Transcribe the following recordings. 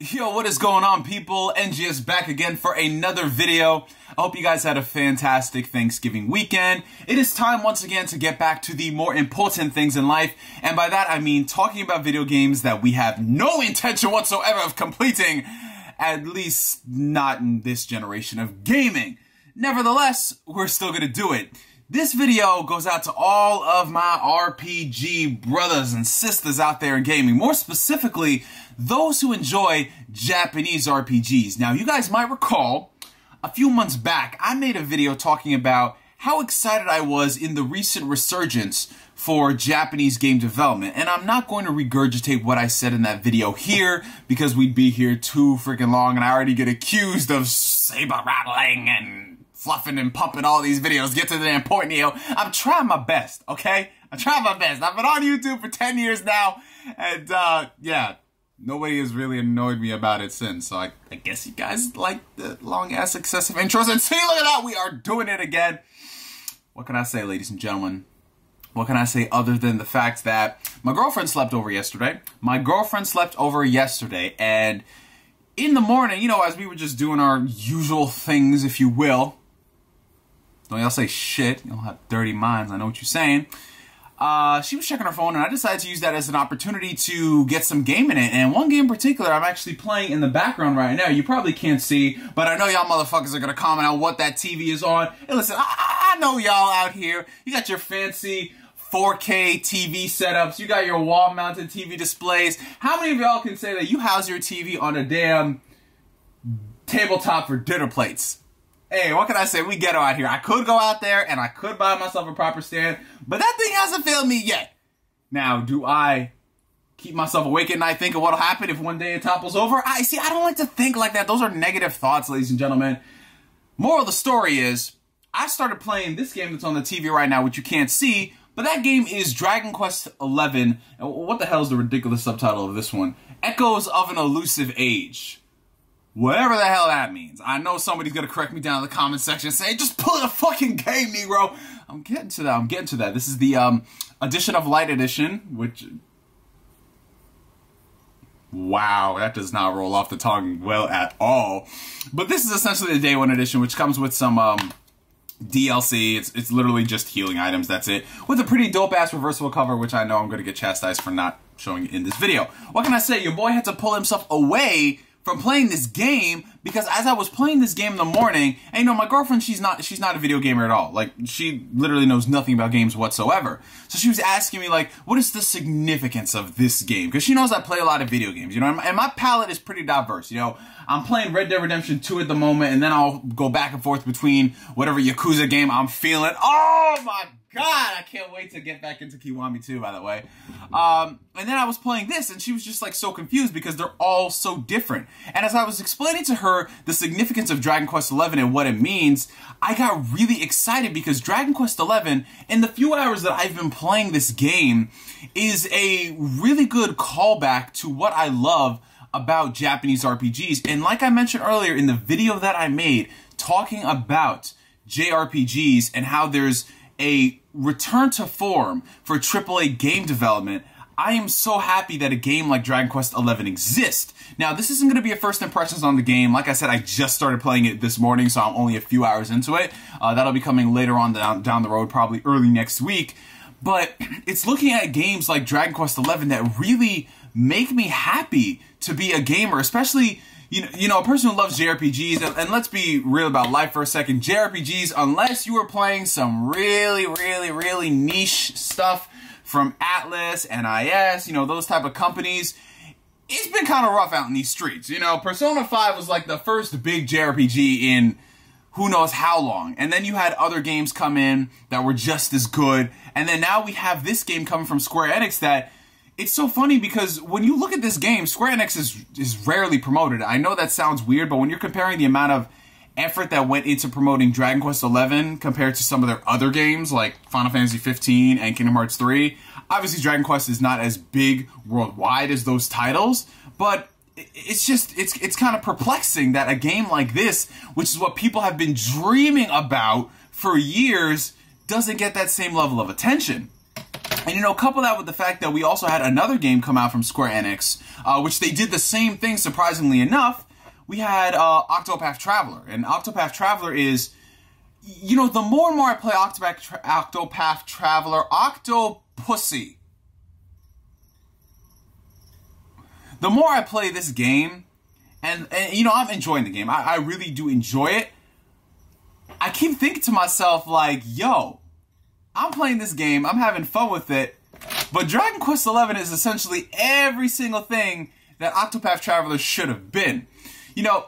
Yo, what is going on, people? NG is back again for another video. I hope you guys had a fantastic Thanksgiving weekend. It is time once again to get back to the more important things in life. And by that, I mean talking about video games that we have no intention whatsoever of completing, at least not in this generation of gaming. Nevertheless, we're still gonna do it. This video goes out to all of my RPG brothers and sisters out there in gaming, more specifically, those who enjoy Japanese RPGs. Now, you guys might recall, a few months back, I made a video talking about how excited I was in the recent resurgence for Japanese game development. And I'm not going to regurgitate what I said in that video here, because we'd be here too freaking long, and I already get accused of saber rattling and fluffing and pumping all these videos. Get to the damn point, Neo. I'm trying my best, okay? I'm trying my best. I've been on YouTube for 10 years now, and yeah, nobody has really annoyed me about it since. So I guess you guys like the long-ass excessive intros. And see, look at that, we are doing it again. What can I say, ladies and gentlemen? What can I say other than the fact that my girlfriend slept over yesterday? And in the morning, you know, as we were just doing our usual things, if you will, don't y'all say shit, y'all have dirty minds, I know what you're saying. She was checking her phone, and I decided to use that as an opportunity to get some game in it. And one game in particular I'm actually playing in the background right now. You probably can't see, but I know y'all motherfuckers are gonna comment on what that TV is on. And listen, I know y'all out here, you got your fancy 4K TV setups, you got your wall-mounted TV displays. How many of y'all can say that you house your TV on a damn tabletop for dinner plates? Hey, what can I say? We ghetto out here. I could go out there and I could buy myself a proper stand, but that thing hasn't failed me yet. Now, do I keep myself awake at night thinking what'll happen if one day it topples over? I don't like to think like that. Those are negative thoughts, ladies and gentlemen. Moral of the story is, I started playing this game that's on the TV right now, which you can't see, but that game is Dragon Quest XI. And what the hell is the ridiculous subtitle of this one? Echoes of an Elusive Age. Whatever the hell that means. I know somebody's gonna correct me down in the comment section and say, just pull the fucking game, Negro. I'm getting to that. This is the Edition of Light Edition, which... Wow, that does not roll off the tongue well at all. But this is essentially the Day 1 edition, which comes with some DLC. It's literally just healing items, that's it. With a pretty dope-ass reversible cover, which I know I'm gonna get chastised for not showing it in this video. What can I say? Your boy had to pull himself away from playing this game, because as I was playing this game in the morning, and you know, my girlfriend, she's not a video gamer at all. Like, she literally knows nothing about games whatsoever. So she was asking me, like, what is the significance of this game? Because she knows I play a lot of video games, you know, and my palette is pretty diverse, you know. I'm playing Red Dead Redemption 2 at the moment, and then I'll go back and forth between whatever Yakuza game I'm feeling. Oh my God, I can't wait to get back into Kiwami 2, by the way. And then I was playing this, and she was just like so confused because they're all so different. And as I was explaining to her the significance of Dragon Quest XI and what it means, I got really excited because Dragon Quest XI, in the few hours that I've been playing this game, is a really good callback to what I love about Japanese RPGs. And like I mentioned earlier in the video that I made talking about JRPGs and how there's a return to form for AAA game development, I am so happy that a game like Dragon Quest XI exists. Now, this isn't going to be a first impressions on the game. Like I said, I just started playing it this morning, so I'm only a few hours into it. That'll be coming later on down the road, probably early next week. But it's looking at games like Dragon Quest XI that really make me happy to be a gamer, especially, you know, a person who loves JRPGs, and let's be real about life for a second. JRPGs, unless you are playing some really niche stuff from Atlas, NIS, you know, those type of companies, it's been kind of rough out in these streets. You know, Persona 5 was like the first big JRPG in who knows how long. And then you had other games come in that were just as good. And then now we have this game coming from Square Enix that, it's so funny because when you look at this game, Square Enix is rarely promoted. I know that sounds weird, but when you're comparing the amount of effort that went into promoting Dragon Quest XI compared to some of their other games like Final Fantasy 15 and Kingdom Hearts 3, obviously Dragon Quest is not as big worldwide as those titles, but it's just, it's kind of perplexing that a game like this, which is what people have been dreaming about for years, doesn't get that same level of attention. And, you know, couple that with the fact that we also had another game come out from Square Enix, which they did the same thing, surprisingly enough. We had Octopath Traveler. And Octopath Traveler is, you know, the more and more I play Octopath Traveler, Octopussy. The more I play this game, and you know, I'm enjoying the game. I really do enjoy it. I keep thinking to myself, like, yo, I'm playing this game, I'm having fun with it, but Dragon Quest XI is essentially every single thing that Octopath Traveler should have been. You know,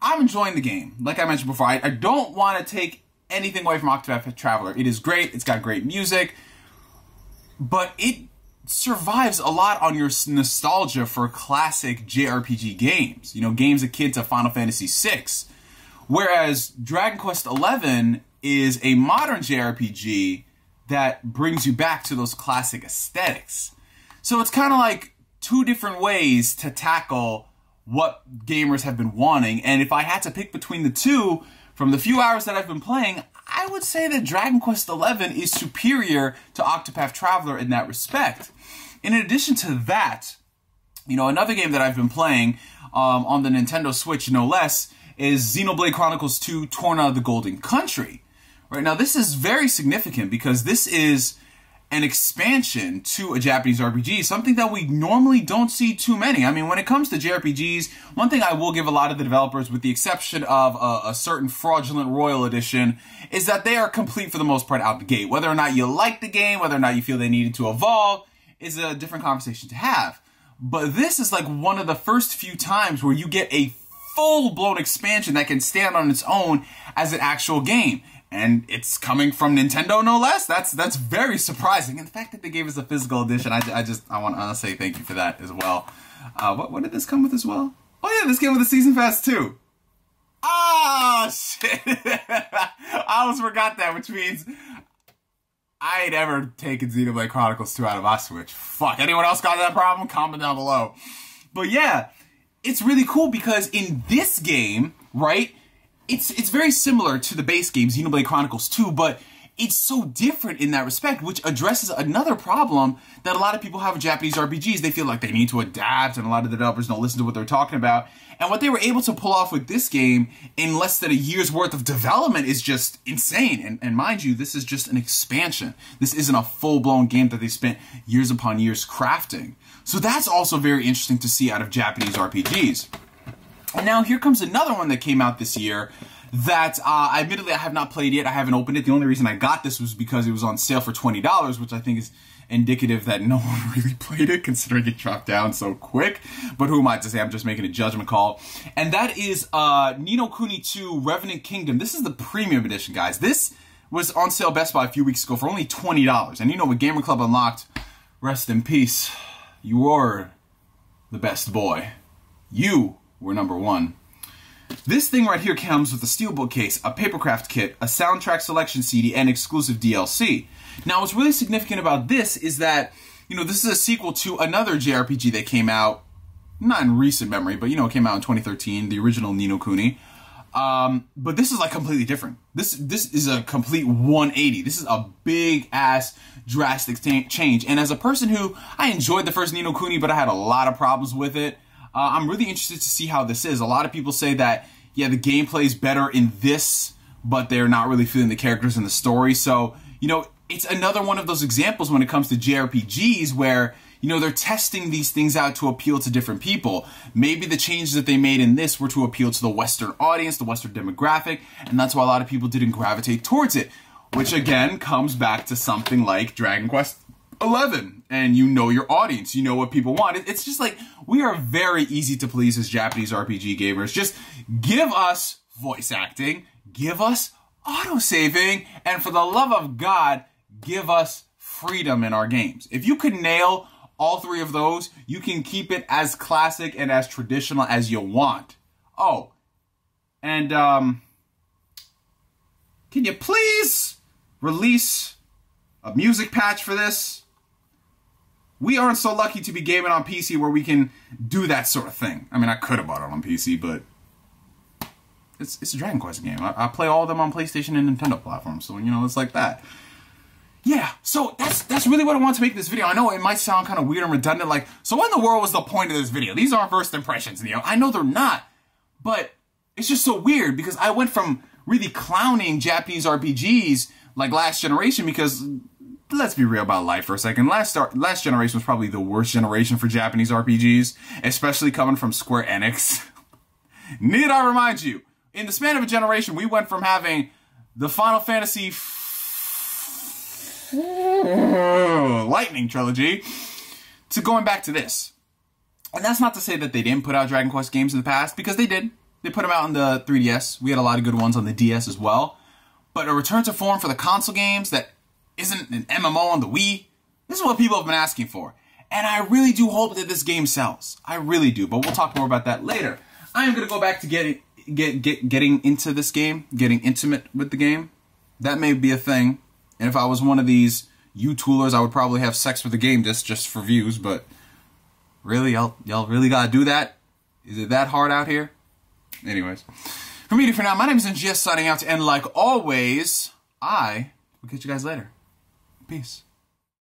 I'm enjoying the game. Like I mentioned before, I don't want to take anything away from Octopath Traveler. It is great, it's got great music, but it survives a lot on your nostalgia for classic JRPG games. You know, games akin to Final Fantasy VI. Whereas Dragon Quest XI is a modern JRPG that brings you back to those classic aesthetics. So it's kind of like two different ways to tackle what gamers have been wanting. And if I had to pick between the two, from the few hours that I've been playing, I would say that Dragon Quest XI is superior to Octopath Traveler in that respect. In addition to that, you know, another game that I've been playing on the Nintendo Switch, no less, is Xenoblade Chronicles 2 Torna of the Golden Country. Right now, this is very significant because this is an expansion to a Japanese RPG, something that we normally don't see too many. I mean, when it comes to JRPGs, one thing I will give a lot of the developers, with the exception of a certain fraudulent Royal Edition, is that they are complete for the most part out the gate. Whether or not you like the game, whether or not you feel they needed to evolve, is a different conversation to have. But this is like one of the first few times where you get a full-blown expansion that can stand on its own as an actual game. And it's coming from Nintendo, no less. That's very surprising. And the fact that they gave us a physical edition, I want to say thank you for that as well. What did this come with as well? Oh yeah, this came with a Season Pass too. Ah, shit. I almost forgot that, which means I ain't ever taken Xenoblade Chronicles 2 out of my Switch. Fuck, anyone else got that problem? Comment down below. But yeah, it's really cool because in this game, right, it's very similar to the base game, Xenoblade Chronicles 2, but it's so different in that respect, which addresses another problem that a lot of people have with Japanese RPGs. They feel like they need to adapt, and a lot of the developers don't listen to what they're talking about. And what they were able to pull off with this game in less than a year's worth of development is just insane. And mind you, this is just an expansion. This isn't a full-blown game that they spent years upon years crafting. So that's also very interesting to see out of Japanese RPGs. And now here comes another one that came out this year that, admittedly, I have not played yet. I haven't opened it. The only reason I got this was because it was on sale for $20, which I think is indicative that no one really played it, considering it dropped down so quick. But who am I to say? I'm just making a judgment call. And that is Ni no Kuni 2 Revenant Kingdom. This is the premium edition, guys. This was on sale Best Buy a few weeks ago for only $20. And you know, with Gamer Club Unlocked, rest in peace, you were the best boy. You were number one. This thing right here comes with a steelbook case, a papercraft kit, a soundtrack selection CD, and exclusive DLC. Now, what's really significant about this is that, you know, this is a sequel to another JRPG that came out, not in recent memory, but, you know, it came out in 2013, the original Ni no Kuni. But this is, like, completely different. This is a complete 180. This is a big-ass, drastic change. And as a person who, I enjoyed the first Ni no Kuni, but I had a lot of problems with it, I'm really interested to see how this is. A lot of people say that, yeah, the gameplay is better in this, but they're not really feeling the characters in the story. So, you know, it's another one of those examples when it comes to JRPGs where, you know, they're testing these things out to appeal to different people. Maybe the changes that they made in this were to appeal to the Western audience, the Western demographic, and that's why a lot of people didn't gravitate towards it. Which, again, comes back to something like Dragon Quest 11, and you know your audience, you know what people want. It's just like, we are very easy to please as Japanese RPG gamers. Just give us voice acting, give us autosaving, and for the love of God, give us freedom in our games. If you can nail all three of those, you can keep it as classic and as traditional as you want. Oh, and can you please release a music patch for this? We aren't so lucky to be gaming on PC where we can do that sort of thing. I mean, I could have bought it on PC, but it's a Dragon Quest game. I play all of them on PlayStation and Nintendo platforms, so, you know, it's like that. yeah, so that's really what I want to make this video. I know it might sound kind of weird and redundant, like, so what in the world was the point of this video? These aren't first impressions, Neo. I know they're not, but it's just so weird because I went from really clowning Japanese RPGs like last generation because, let's be real about life for a second. Last generation was probably the worst generation for Japanese RPGs, especially coming from Square Enix. Need I remind you, in the span of a generation, we went from having the Final Fantasy Lightning trilogy to going back to this. And that's not to say that they didn't put out Dragon Quest games in the past, because they did. They put them out on the 3DS. We had a lot of good ones on the DS as well. But a return to form for the console games that isn't an MMO on the Wii, this is what people have been asking for. And I really do hope that this game sells. I really do, but we'll talk more about that later. I am going to go back to getting into this game, getting intimate with the game. That may be a thing. And if I was one of these YouTubers, I would probably have sex with the game just for views, but really, y'all really gotta do that? Is it that hard out here? Anyways, for me for now, my name is NGS signing out, and like always, I will catch you guys later. Peace.